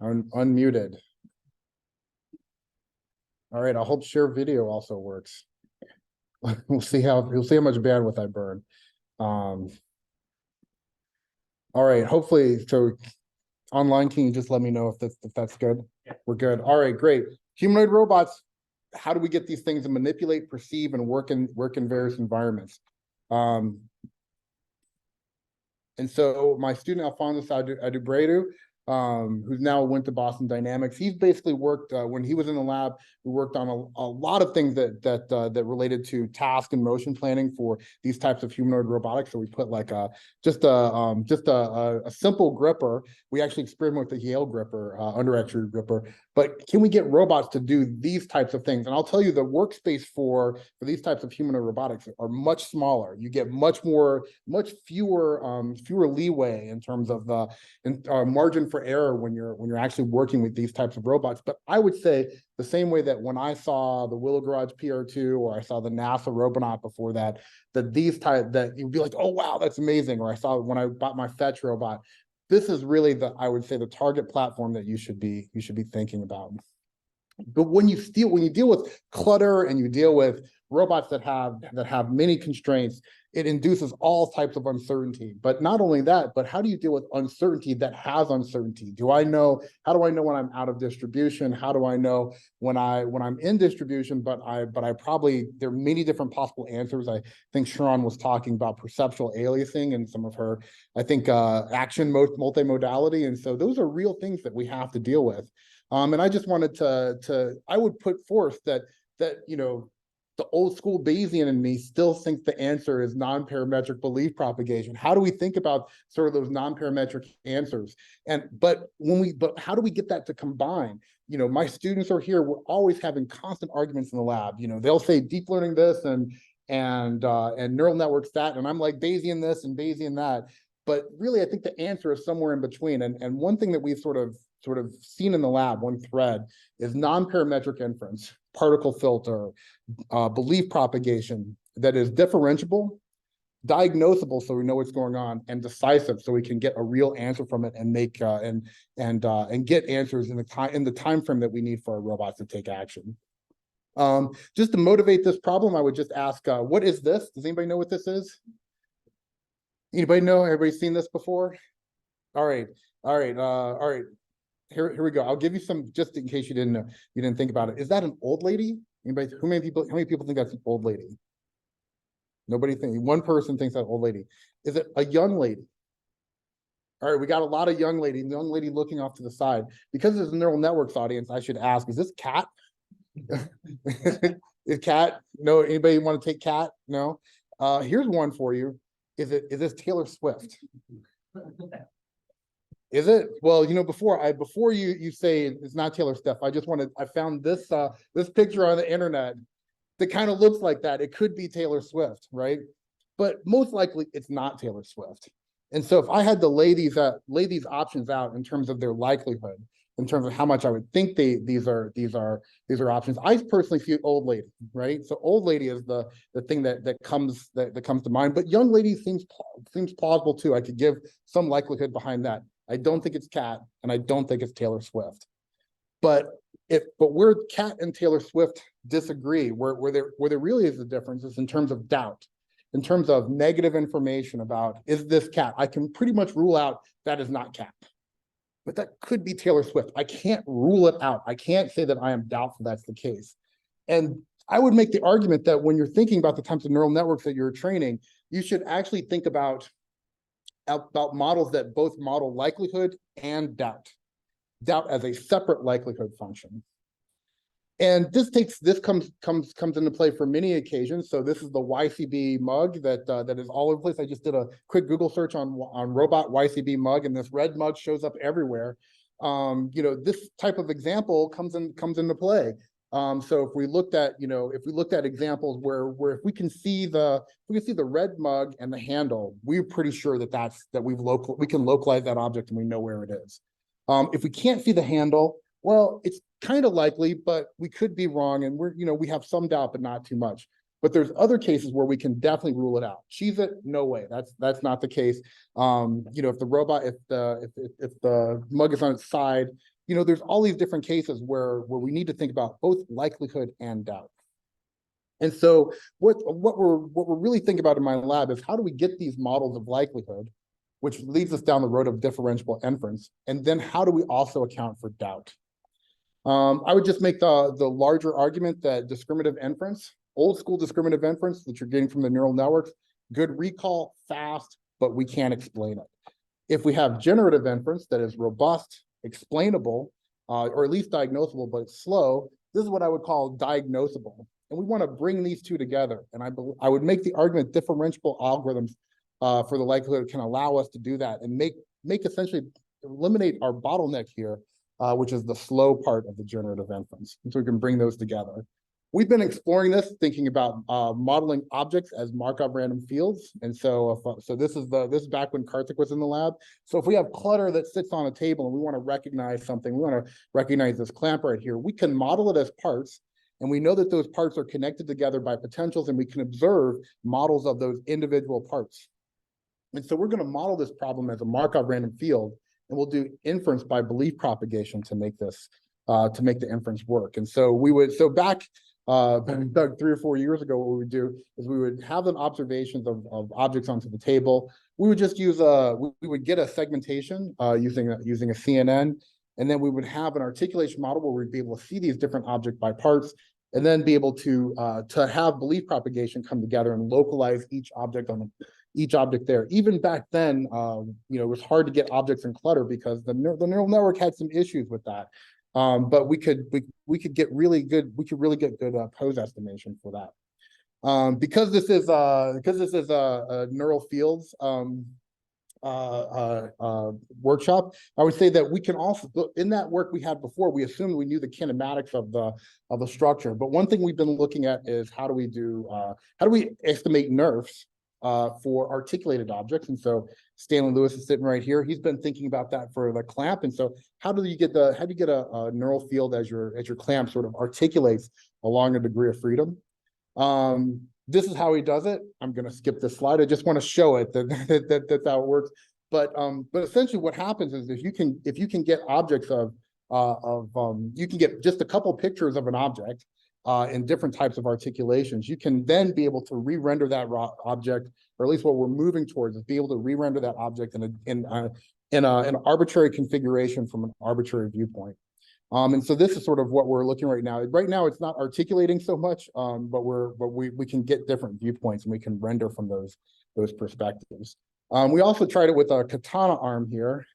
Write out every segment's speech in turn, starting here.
Unmuted. All right, I hope share video also works. We'll see how much bandwidth I burn. All right, hopefully, so online, can you just let me know if that's good? Yeah. We're good. All right, great. Humanoid robots, how do we get these things to manipulate, perceive, and work in various environments? And so my student Alfonso Adubredo, who's now went to Boston Dynamics, he's basically worked when he was in the lab. We worked on a lot of things that related to task and motion planning for these types of humanoid robotics. So we put like just a simple gripper. We actually experimented with the Yale gripper, underextrude gripper. But can we get robots to do these types of things? And I'll tell you, the workspace for these types of humanoid robotics are much smaller. You get much fewer leeway in terms of the margin for error when you're actually working with these types of robots. But I would say the same way that when I saw the Willow Garage PR2 or I saw the NASA Robonaut before that that you'd be like, oh wow, that's amazing. Or I saw when I bought my Fetch robot. This is really I would say the target platform that you should be thinking about. But when you deal with clutter and you deal with robots that have many constraints, it induces all types of uncertainty. But not only that, but how do you deal with uncertainty that has uncertainty? How do I know when I'm out of distribution? How do I know when I'm in distribution, but I probably, there are many different possible answers. I think Sharon was talking about perceptual aliasing and some of her, I think, action multimodality. And so those are real things that we have to deal with. And I just wanted I would put forth that you know, the old school Bayesian in me still thinks the answer is non-parametric belief propagation. How do we think about sort of those non-parametric answers? But how do we get that to combine? You know, my students are here, we're always having constant arguments in the lab. You know, they'll say deep learning this and neural networks that, and I'm like Bayesian this and Bayesian that. But really, I think the answer is somewhere in between. And one thing that we've sort of seen in the lab, one thread, is non-parametric inference, particle filter, belief propagation that is differentiable, diagnosable, so we know what's going on, and decisive, so we can get a real answer from it and make and get answers in the time frame that we need for our robots to take action. Just to motivate this problem, I would just ask, what is this? Does anybody know what this is? Anybody know? Everybody's seen this before? All right. Here we go. I'll give you some, just in case you didn't think about it. Is that an old lady? Anybody? How many people think that's an old lady? Nobody thinks. One person thinks that old lady. Is it a young lady? All right, we got a lot of young lady looking off to the side. Because there's a neural networks audience, I should ask, is this Cat? Is Cat? No, anybody want to take Cat? No. Here's one for you. Is this Taylor Swift? Is it? Well, you know, before you say it's not Taylor Swift, I found this this picture on the internet that kind of looks like that. It could be Taylor Swift, right? But most likely it's not Taylor Swift. And so if I had to lay these options out in terms of their likelihood, in terms of how much I would think these are options, I personally see old lady, right? So old lady is the thing that comes to mind. But young lady seems plausible too. I could give some likelihood behind that. I don't think it's Cat, and I don't think it's Taylor Swift. But where Cat and Taylor Swift disagree, where there really is a difference, is in terms of doubt, in terms of negative information about, is this Cat? I can pretty much rule out that is not Cat. But that could be Taylor Swift. I can't rule it out. I can't say that I am doubtful that's the case. And I would make the argument that when you're thinking about the types of neural networks that you're training, you should actually think about models that both model likelihood and doubt as a separate likelihood function. And this comes into play for many occasions. So this is the YCB mug that is all over the place. I just did a quick Google search on robot YCB mug, and this red mug shows up everywhere. You know, this type of example comes into play. So if we looked at examples where if we can see the red mug and the handle, we're pretty sure that we can localize that object and we know where it is. If we can't see the handle, well, it's kind of likely, but we could be wrong, and we have some doubt, but not too much. But there's other cases where we can definitely rule it out. Cheese it, no way. That's not the case. You know, if the robot, if the mug is on its side, there's all these different cases where we need to think about both likelihood and doubt. And so what we're really thinking about in my lab is how do we get these models of likelihood, which leads us down the road of differentiable inference, and then how do we also account for doubt? I would just make the larger argument that discriminative inference, old school discriminative inference that you're getting from the neural networks, good recall, fast, but we can't explain it. If we have generative inference that is robust, explainable, or at least diagnosable, but it's slow, this is what I would call diagnosable. And we want to bring these two together. And I would make the argument differentiable algorithms for the likelihood can allow us to do that and make essentially eliminate our bottleneck here, which is the slow part of the generative inference. And so we can bring those together. We've been exploring this, thinking about modeling objects as Markov random fields. And so, this is back when Karthik was in the lab. So if we have clutter that sits on a table and we want to recognize something, we want to recognize this clamp right here, we can model it as parts. And we know that those parts are connected together by potentials, and we can observe models of those individual parts. And so we're going to model this problem as a Markov random field, and we'll do inference by belief propagation to make this to make the inference work. And so back 3 or 4 years ago, what we would do is we would have an observations of objects onto the table. We would just use we would get a segmentation using a CNN, and then we would have an articulation model where we'd be able to see these different object by parts, and then be able to have belief propagation come together and localize each object there. Even back then, it was hard to get objects in clutter because the neural network had some issues with that. But we could get really good pose estimation for that. Because this is neural fields workshop, I would say that we can also, in that work we had before, we assumed we knew the kinematics of the structure. But one thing we've been looking at is how do we estimate NeRFs for articulated objects. And so Stanley Lewis is sitting right here. He's been thinking about that for the clamp. And so how do you get a neural field as your clamp sort of articulates along a degree of freedom? This is how he does it. I'm going to skip this slide. I just want to show it that's how it works. But essentially what happens is if you can get objects you can get just a couple pictures of an object in different types of articulations, you can then be able to re-render that object, or at least what we're moving towards is be able to re-render that object in an arbitrary configuration from an arbitrary viewpoint. And so this is sort of what we're looking right now. Right now, it's not articulating so much, but we can get different viewpoints and we can render from those perspectives. We also tried it with a katana arm here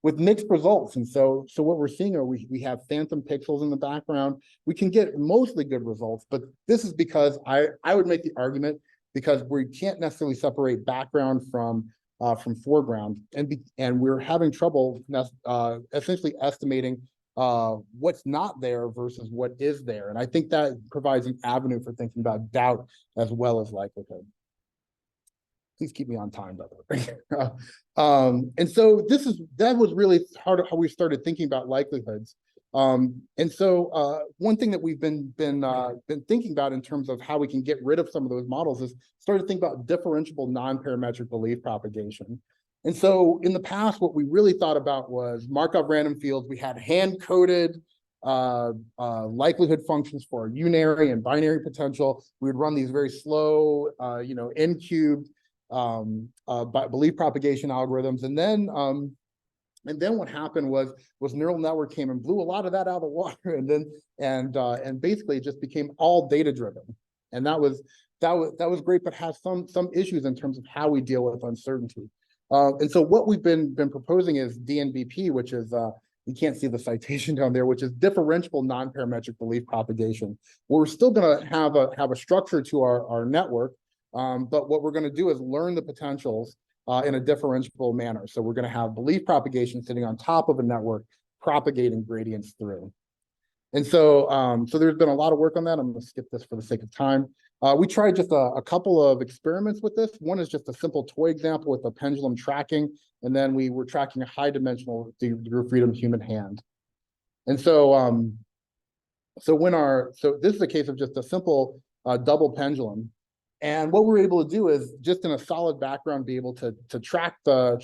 with mixed results. And so what we're seeing are we have phantom pixels in the background. We can get mostly good results, but this is because I would make the argument because we can't necessarily separate background from foreground, and we're having trouble essentially estimating what's not there versus what is there. And I think that provides an avenue for thinking about doubt as well as likelihood. Please keep me on time, by the way. And so that was really how we started thinking about likelihoods. And so one thing that we've been thinking about in terms of how we can get rid of some of those models is started to think about differentiable non-parametric belief propagation. And so in the past, what we really thought about was Markov random fields. We had hand-coded likelihood functions for unary and binary potential. We would run these very slow, n-cubed belief propagation algorithms. And then what happened was neural network came and blew a lot of that out of the water, and basically it just became all data driven. And that was great, but has some issues in terms of how we deal with uncertainty. And so what we've been proposing is DNBP, which is you can't see the citation down there, which is differentiable non-parametric belief propagation. We're still going to have a structure to our network, but what we're going to do is learn the potentials in a differentiable manner. So we're going to have belief propagation sitting on top of a network, propagating gradients through. And so there's been a lot of work on that. I'm going to skip this for the sake of time. We tried just a couple of experiments with this. One is just a simple toy example with a pendulum tracking, and then we were tracking a high-dimensional degree of freedom human hand. And so this is a case of just a simple double pendulum. And what we're able to do is just in a solid background be able to track the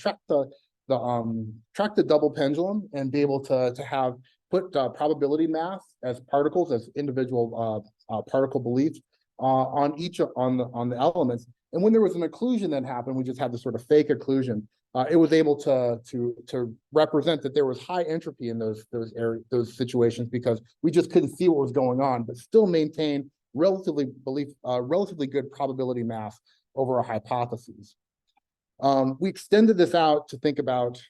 track the double pendulum and be able to put probability mass as particles, as individual particle beliefs on each on the elements. And when there was an occlusion that happened, we just had this sort of fake occlusion. It was able to represent that there was high entropy in those situations, because we just couldn't see what was going on, but still maintain relatively good probability mass over a hypothesis. We extended this out to think about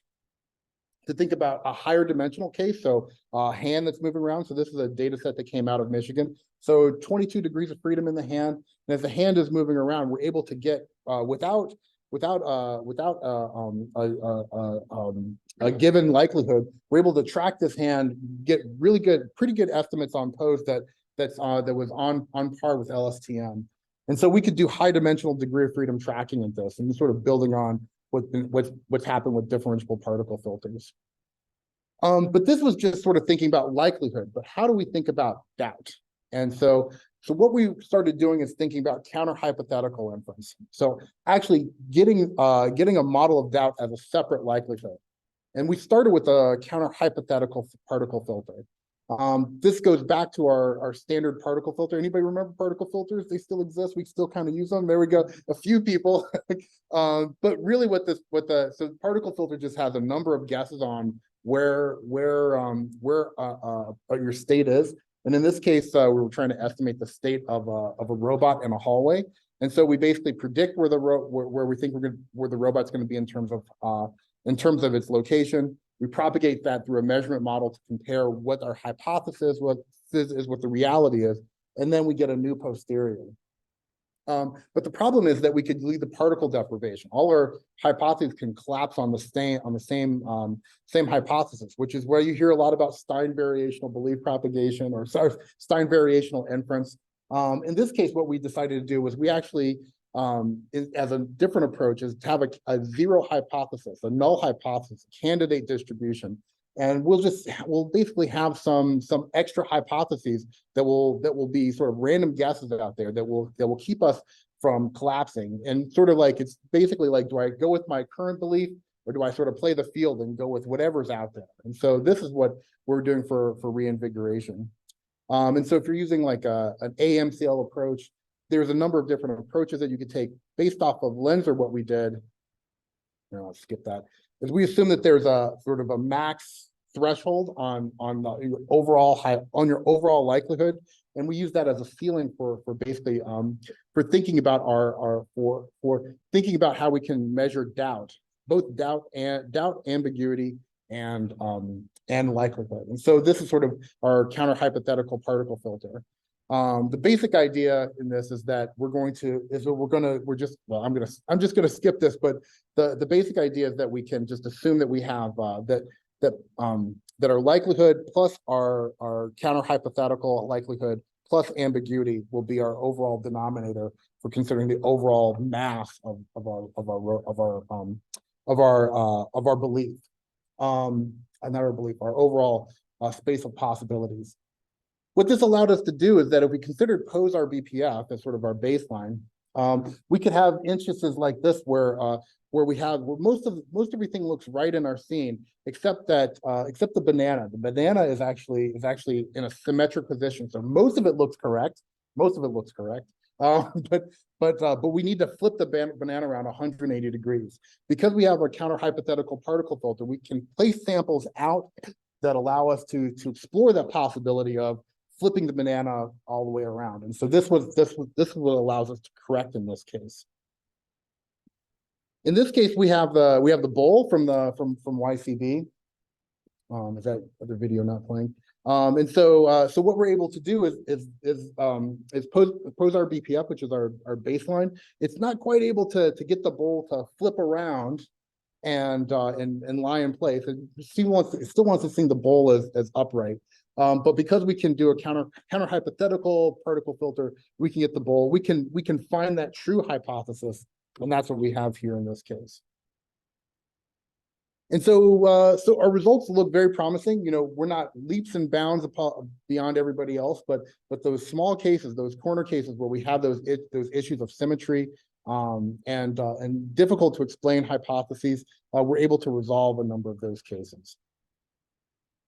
a higher dimensional case, so a hand that's moving around. So this is a data set that came out of Michigan. So 22 degrees of freedom in the hand, and as the hand is moving around, we're able to get without a given likelihood, we're able to track this hand, get pretty good estimates on pose that was on par with LSTM. And so we could do high dimensional degree of freedom tracking in this, and sort of building on what's happened with differentiable particle filters. But this was just sort of thinking about likelihood, but how do we think about doubt? And so what we started doing is thinking about counter hypothetical inference. So actually getting a model of doubt as a separate likelihood. And we started with a counter hypothetical particle filter. This goes back to our standard particle filter. Anybody remember particle filters? They still exist. We still kind of use them. There we go. A few people. But really so particle filter just has a number of guesses on where your state is. And in this case, we were trying to estimate the state of a robot in a hallway. And so we basically predict where we think where the robot's going to be in terms of its location. We propagate that through a measurement model to compare what our hypothesis is, what the reality is, and then we get a new posterior. But the problem is that we could lead the particle deprivation. All our hypotheses can collapse on the same hypothesis, which is where you hear a lot about Stein variational belief propagation, or sorry, Stein variational inference. In this case, what we decided to do was we actually, as a different approach, is to have a zero hypothesis, a null hypothesis, a candidate distribution. And we'll basically have some extra hypotheses that will be sort of random guesses out there that will keep us from collapsing. And sort of like, it's basically like, do I go with my current belief, or do I sort of play the field and go with whatever's out there? And so this is what we're doing for reinvigoration. And so if you're using like an AMCL approach, there's a number of different approaches that you could take based off of Lenzer. What we did, I'll skip that, is we assume that there's a sort of a max threshold on your overall likelihood, and we use that as a ceiling for basically for thinking about for thinking about how we can measure doubt, both doubt, ambiguity, and likelihood. And so this is sort of our counter hypothetical particle filter. The basic idea in this is that I'm just gonna skip this, but the basic idea is that we can just assume that we have that our likelihood plus our counter hypothetical likelihood plus ambiguity will be our overall denominator for considering the overall mass of our belief, not our belief, our overall space of possibilities. What this allowed us to do is that if we considered pose RBPF as sort of our baseline, we could have instances like this where most everything looks right in our scene, except the banana. The banana is actually in a symmetric position, so most of it looks correct. But we need to flip the banana around 180 degrees. Because we have a counter hypothetical particle filter, we can place samples out that allow us to explore that possibility of flipping the banana all the way around. And so this is what allows us to correct in this case. In this case, we have the bowl from YCB. Is that other video not playing? And so what we're able to do is pose our BPF, which is our baseline. It's not quite able to get the bowl to flip around and lie in place. It still wants to see the bowl as upright. But because we can do a counter hypothetical particle filter, we can get the bowl. We can find that true hypothesis, and that's what we have here in this case. And so our results look very promising. We're not leaps and bounds beyond everybody else, but those small cases, those corner cases where we have those issues of symmetry, and difficult to explain hypotheses, we're able to resolve a number of those cases.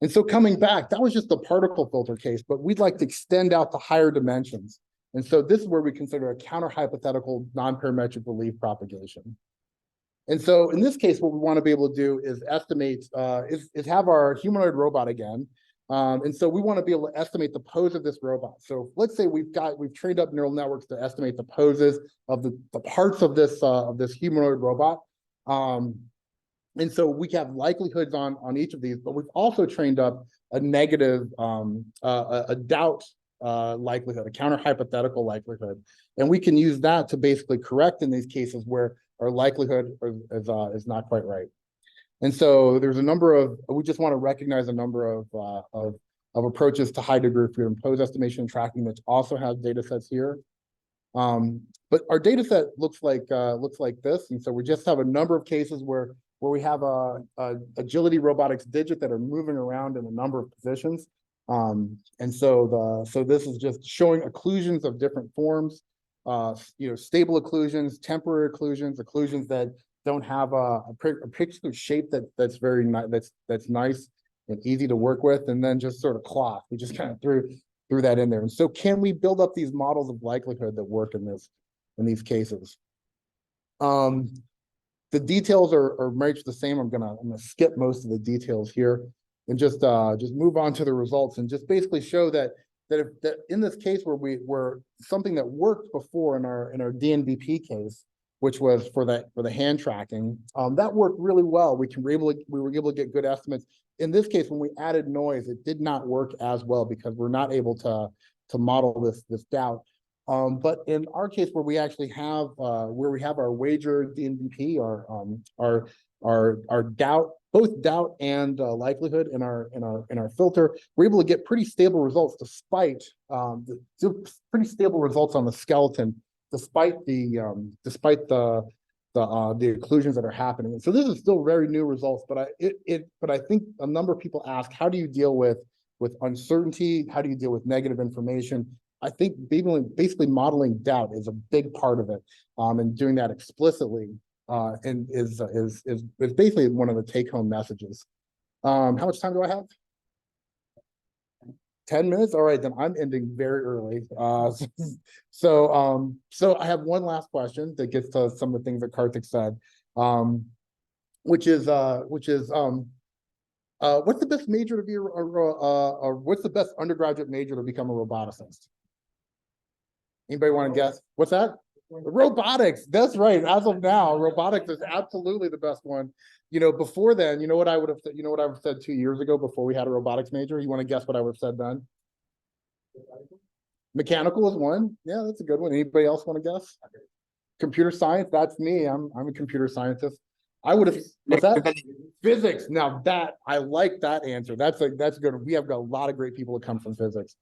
And so coming back, that was just the particle filter case, but we'd like to extend out to higher dimensions. And so this is where we consider a counter-hypothetical non-parametric relief propagation. And so in this case, what we want to be able to do is estimate, is have our humanoid robot again. And so we want to be able to estimate the pose of this robot. So let's say we've trained up neural networks to estimate the poses of the parts of this humanoid robot. And so we have likelihoods on each of these, but we've also trained up a negative, a doubt likelihood, a counter-hypothetical likelihood. And we can use that to basically correct in these cases where our likelihood is not quite right. And so there's a number of, we just want to recognize a number of approaches to high degree of freedom pose estimation and tracking, which also has data sets here. But our data set looks like this. And so we just have a number of cases where we have a agility robotics digit that are moving around in a number of positions. And so this is just showing occlusions of different forms, stable occlusions, temporary occlusions that don't have a particular shape that's very nice, that's nice and easy to work with, and then just sort of cloth. We just kind of threw that in there. And so can we build up these models of likelihood that work in these cases? The details are much the same. I'm gonna skip most of the details here and just move on to the results and just basically show that in this case where something that worked before in our DNVP case, which was for the hand tracking, that worked really well. We were able to get good estimates. In this case, when we added noise, it did not work as well because we're not able to model this doubt. But in our case, where we actually have where we have our wager DNVP, our doubt, both doubt and likelihood in our filter, we're able to get pretty stable results despite pretty stable results on the skeleton, despite the occlusions that are happening. And so this is still very new results, but I think a number of people ask, how do you deal with uncertainty? How do you deal with negative information? I think basically modeling doubt is a big part of it, and doing that explicitly and is basically one of the take-home messages. How much time do I have? 10 minutes? All right, then I'm ending very early. So I have one last question that gets to some of the things that Karthik said, which is what's the best major to be or what's the best undergraduate major to become a roboticist? Anybody want to guess? What's that? Robotics. That's right. As of now, robotics is absolutely the best one. Before then, what I would have said, what I would have said 2 years ago before we had a robotics major? You want to guess what I would have said then? Mechanical is one. Yeah, that's a good one. Anybody else want to guess? Computer science. That's me. I'm a computer scientist. I would have. What's that? Physics. Now I like that answer. That's good. We have got a lot of great people that come from physics.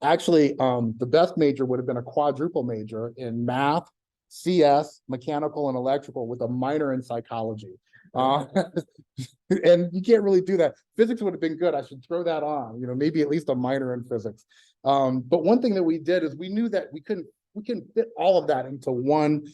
Actually, the best major would have been a quadruple major in math, CS, mechanical, and electrical with a minor in psychology. And you can't really do that. Physics would have been good. I should throw that on, maybe at least a minor in physics. But one thing that we did is we knew that we couldn't fit all of that into one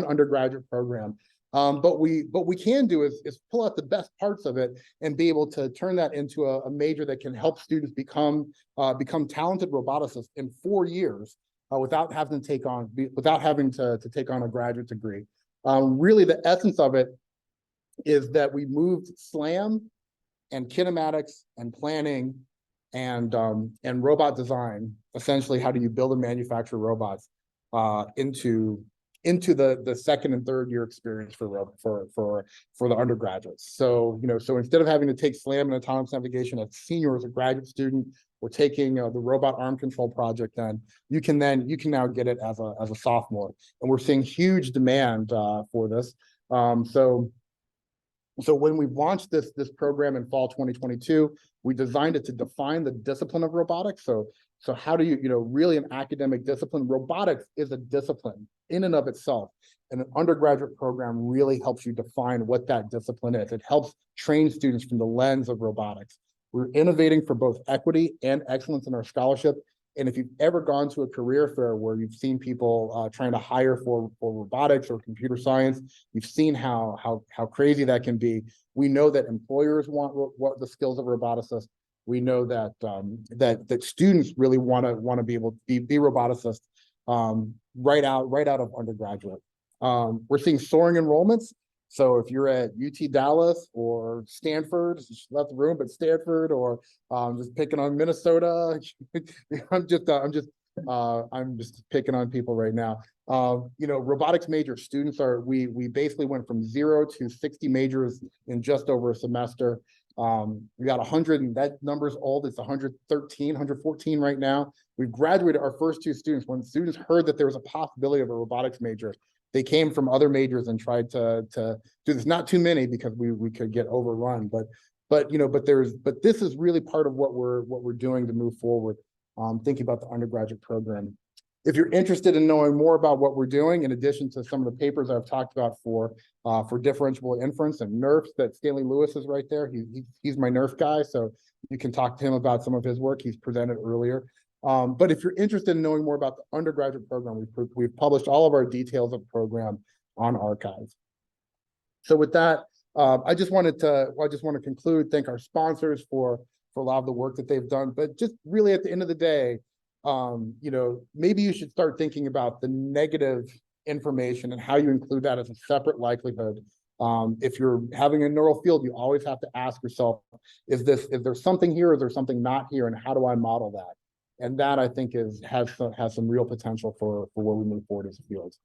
undergraduate program. But we can do is pull out the best parts of it and be able to turn that into a major that can help students become talented roboticists in 4 years without having to take on a graduate degree. Really, the essence of it is that we moved SLAM and kinematics and planning and robot design, essentially how do you build and manufacture robots, into the second and third year experience for the undergraduates. So instead of having to take SLAM and autonomous navigation as senior as a graduate student, or taking the robot arm control project, then you can now get it as a sophomore, and we're seeing huge demand for this. So when we launched this program in fall 2022, we designed it to define the discipline of robotics. So how do you really an academic discipline? Robotics is a discipline in and of itself, and an undergraduate program really helps you define what that discipline is. It helps train students from the lens of robotics. We're innovating for both equity and excellence in our scholarship, And if you've ever gone to a career fair where you've seen people trying to hire for robotics or computer science, you've seen how crazy that can be. We know that employers want what the skills of roboticists. We know that that students really want to be able to be roboticists right out of undergraduate. We're seeing soaring enrollments. So if you're at UT Dallas or Stanford, left the room, but Stanford, or just picking on Minnesota, I'm just picking on people right now. You know, robotics major students we basically went from 0 to 60 majors in just over a semester. We got 100, and that number's old. It's 113, 114 right now. We've graduated our first 2 students. When students heard that there was a possibility of a robotics major, they came from other majors and tried to do this. Not too many, because we could get overrun, but this is really part of what we're doing to move forward. Thinking about the undergraduate program. If you're interested in knowing more about what we're doing, in addition to some of the papers I've talked about for differentiable inference and NERFs, that Stanley Lewis is right there. He's my NERF guy, so you can talk to him about some of his work. He's presented earlier. But if you're interested in knowing more about the undergraduate program, we've published all of our details of the program on arXiv. So with that, I just want to conclude, thank our sponsors for a lot of the work that they've done. But just really at the end of the day, you know, maybe you should start thinking about the negative information and how you include that as a separate likelihood. If you're having a neural field, you always have to ask yourself, is there something here, or is there something not here, and how do I model that? And that, I think, has some real potential for where we move forward as a field.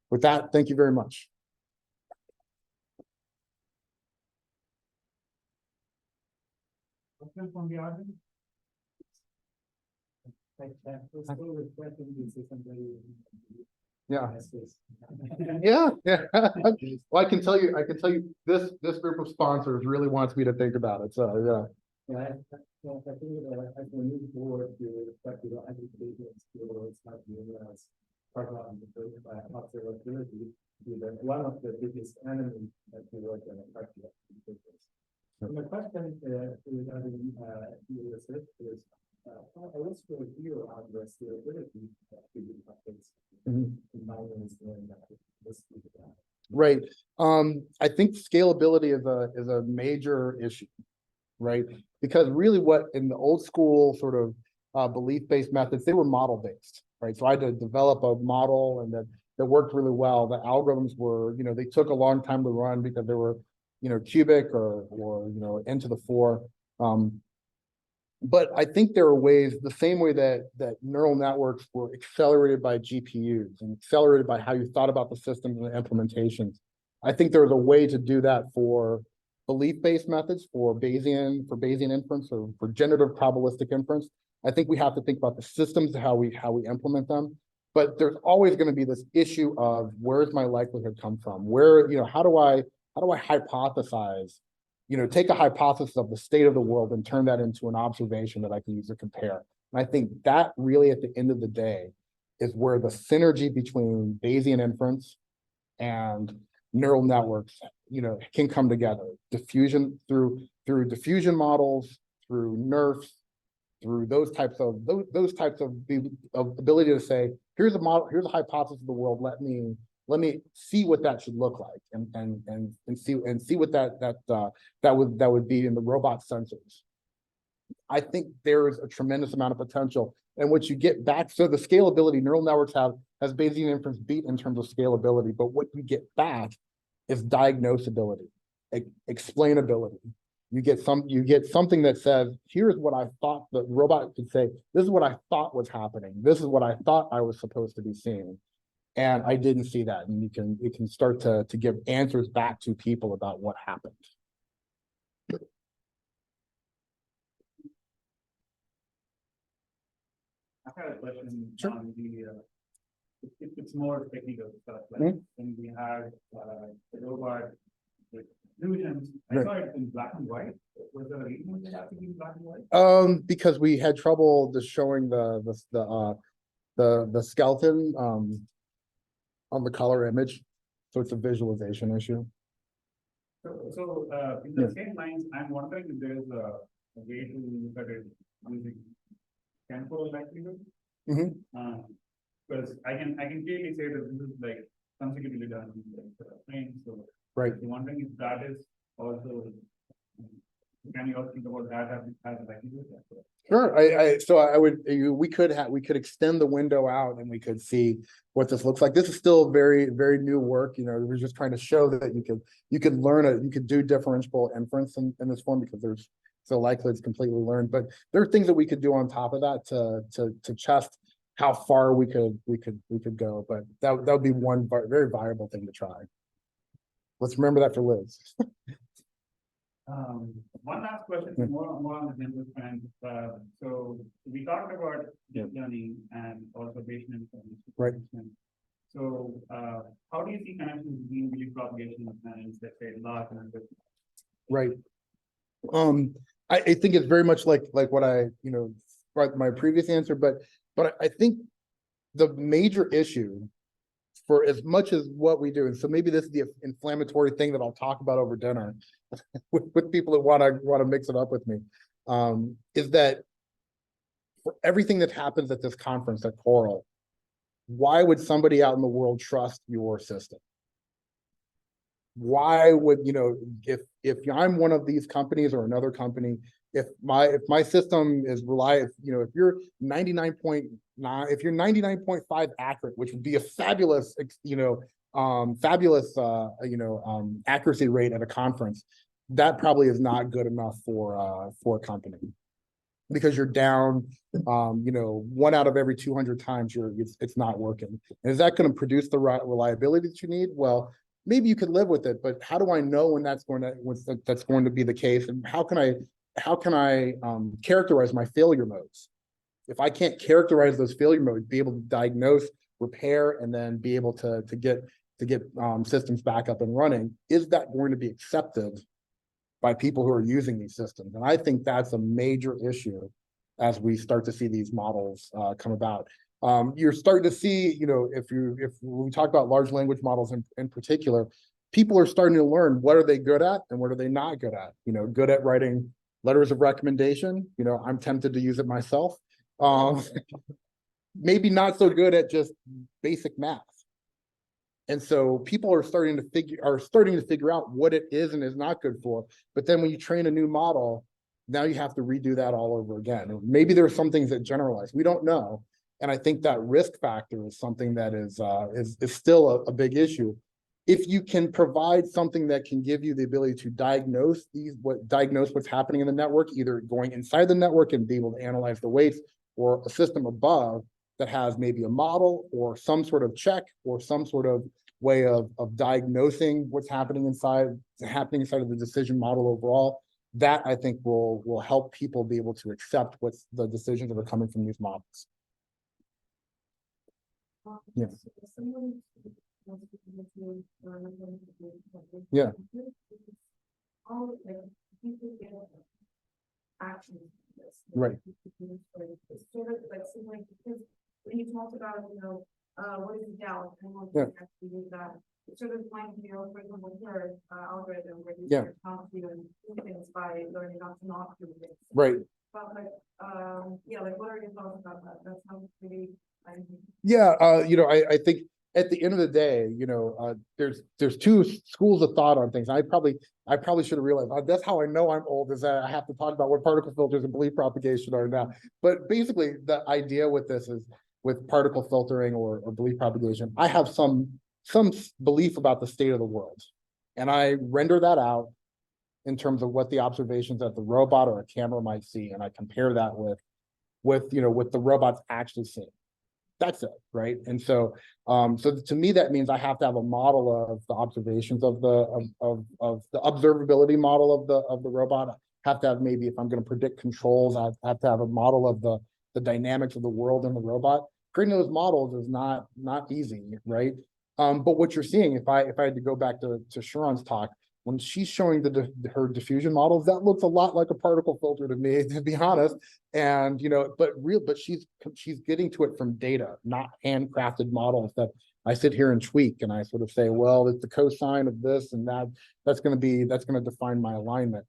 With that, thank you very much. Questions from the audience? Yeah. Yeah. Well, I can tell you, this group of sponsors really wants me to think about it. So yeah. Yeah, I think as we move forward to respect to the education skills, like as part of the observability, one of the biggest enemies that we work in practice. And the question regarding the research is, what's your view on the scalability of the Right. I think scalability is a major issue, right? Because really, what in the old school sort of belief-based methods, they were model-based, right? So I had to develop a model, and that worked really well. The algorithms were, you know, they took a long time to run because they were, you know, cubic or you know, n to the 4. But I think there are ways, the same way that neural networks were accelerated by GPUs and accelerated by how you thought about the systems and the implementations. I think there's a way to do that for belief-based methods, for Bayesian inference, or for generative probabilistic inference. I think we have to think about the systems, how we implement them. But there's always going to be this issue of, where's my likelihood come from? Where, you know, how do I hypothesize? You know, take a hypothesis of the state of the world and turn that into an observation that I can use to compare. And I think that really, at the end of the day, is where the synergy between Bayesian inference and neural networks, you know, can come together. Diffusion through diffusion models, through NERFs, through those types of ability to say, here's a model, here's a hypothesis of the world. Let me see what that should look like, and see what that would be in the robot sensors. I think there is a tremendous amount of potential, and what you get back. So the scalability, neural networks has Bayesian inference beat in terms of scalability, but what you get back is diagnosability, explainability. You get something that says, here's what I thought. The robot could say, this is what I thought was happening. This is what I thought I was supposed to be seeing. And I didn't see that. And you can start to give answers back to people about what happened. I had a question on the it's more technical stuff. Like when we had the robot with illusions, I saw it in black and white. Was there a reason it had to be in black and white? Because we had trouble just showing the skeleton on the color image, so it's a visualization issue. So in the same lines, I'm wondering if there is a way to look at it using temporal likelihood. Mhm. Because I can clearly say that this is like consecutively done in the frame. So Right. I'm wondering if that is also, can you also think about that as a likelihood? Sure. So I would, we could extend the window out and we could see what this looks like. This is still very, very new work. You know, we're just trying to show that you could learn it. You could do differentiable inference in this form because there's so likely it's completely learned. But there are things that we could do on top of that to test how far we could go. But that would be one very viable thing to try. Let's remember that for Liz. One last question, more on the general trend. So we talked about deep learning and observation information. Right. So how do you see connections between belief propagation and, let's say, large numbers? Right. I think it's very much like what I, my previous answer, but I think the major issue for as much as what we do, and so maybe this is the inflammatory thing that I'll talk about over dinner with people that want to mix it up with me, is that for everything that happens at this conference at Coral, why would somebody out in the world trust your system? Why would, if I'm one of these companies or another company, if my system is reliable, if you're 99.9, if you're 99.5 accurate, which would be a fabulous, accuracy rate at a conference, that probably is not good enough for a company, because you're down, 1 out of every 200 times it's not working. And is that going to produce the reliability that you need? Well, maybe you could live with it, but how do I know when that's going to be the case? And how can I characterize my failure modes? If I can't characterize those failure modes, be able to diagnose, repair, and then be able to get systems back up and running, is that going to be accepted by people who are using these systems? And I think that's a major issue as we start to see these models come about. You're starting to see, if we talk about large language models in particular, people are starting to learn what are they good at and what are they not good at. Good at writing letters of recommendation. I'm tempted to use it myself. Maybe not so good at just basic math. And so people are starting to figure out what it is and is not good for. But then when you train a new model, now you have to redo that all over again. Maybe there are some things that generalize. We don't know. And I think that risk factor is something that is still a big issue. If you can provide something that can give you the ability to diagnose what's happening in the network, either going inside the network and be able to analyze the weights, or a system above that has maybe a model or some sort of check or some sort of way of diagnosing what's happening inside of the decision model overall, that I think will help people be able to accept what's the decisions that are coming from these models. Yeah. Yeah. Right. When you talked about, what is the doubt and what Yeah. actually do that, it sort of reminds me of, for example, your algorithm where you Yeah. how to do things by learning not to do things. Right. But like, what are your thoughts about that? That sounds pretty. Yeah, I think at the end of the day, there's two schools of thought on things. I probably should have realized that's how I know I'm old, is that I have to talk about what particle filters and belief propagation are now. But basically, the idea with this is, with particle filtering or belief propagation, I have some belief about the state of the world, and I render that out in terms of what the observations that the robot or a camera might see, and I compare that with the robot's actually seeing. That's it, right? And so, so to me, that means I have to have a model of the observations of the observability model of the robot. I have to have, maybe if I'm going to predict controls, I have to have a model of the dynamics of the world in the robot. Creating those models is not easy, right? But what you're seeing, if I had to go back to Sharon's talk, when she's showing her diffusion models, that looks a lot like a particle filter to me, to be honest. And but she's getting to it from data, not handcrafted models that I sit here and tweak, and I sort of say, well, it's the cosine of this and that. That's going to define my alignment.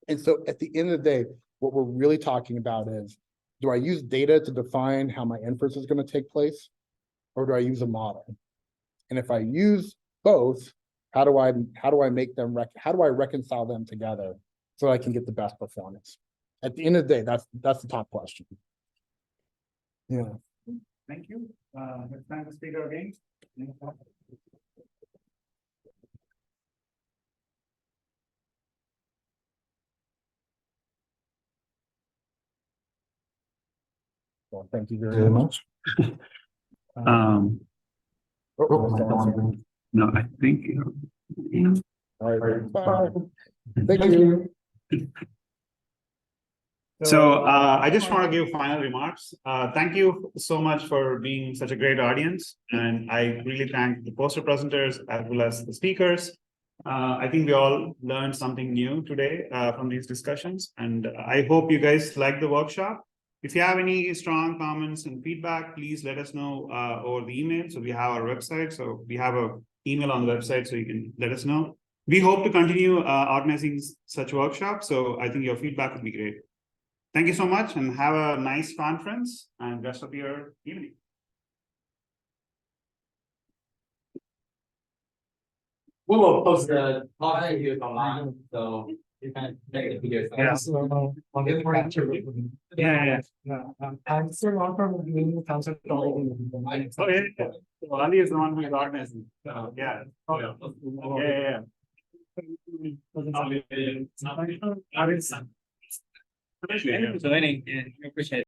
And so at the end of the day, what we're really talking about is do I use data to define how my inference is going to take place? Or do I use a model? And if I use both, how do I make them, how do I reconcile them together so I can get the best performance? At the end of the day, that's the top question. Yeah. Thank you. It's time to speak again. Well, thank you very much. No, I think. All right. Bye. Thank you. So I just want to give final remarks. Thank you so much for being such a great audience. And I really thank the poster presenters as well as the speakers. I think we all learned something new today from these discussions. And I hope you guys like the workshop. If you have any strong comments and feedback, please let us know over the email. So we have our website. So we have an email on the website, so you can let us know. We hope to continue organizing such workshops. So I think your feedback would be great. Thank you so much and have a nice conference and rest of your evening. We will post the talk videos online, so you can make the videos. I'm still on from the council. Oh, yeah. Well, Ali is the one who is organizing. So, yeah. Oh, yeah. Yeah. Joining, appreciate it.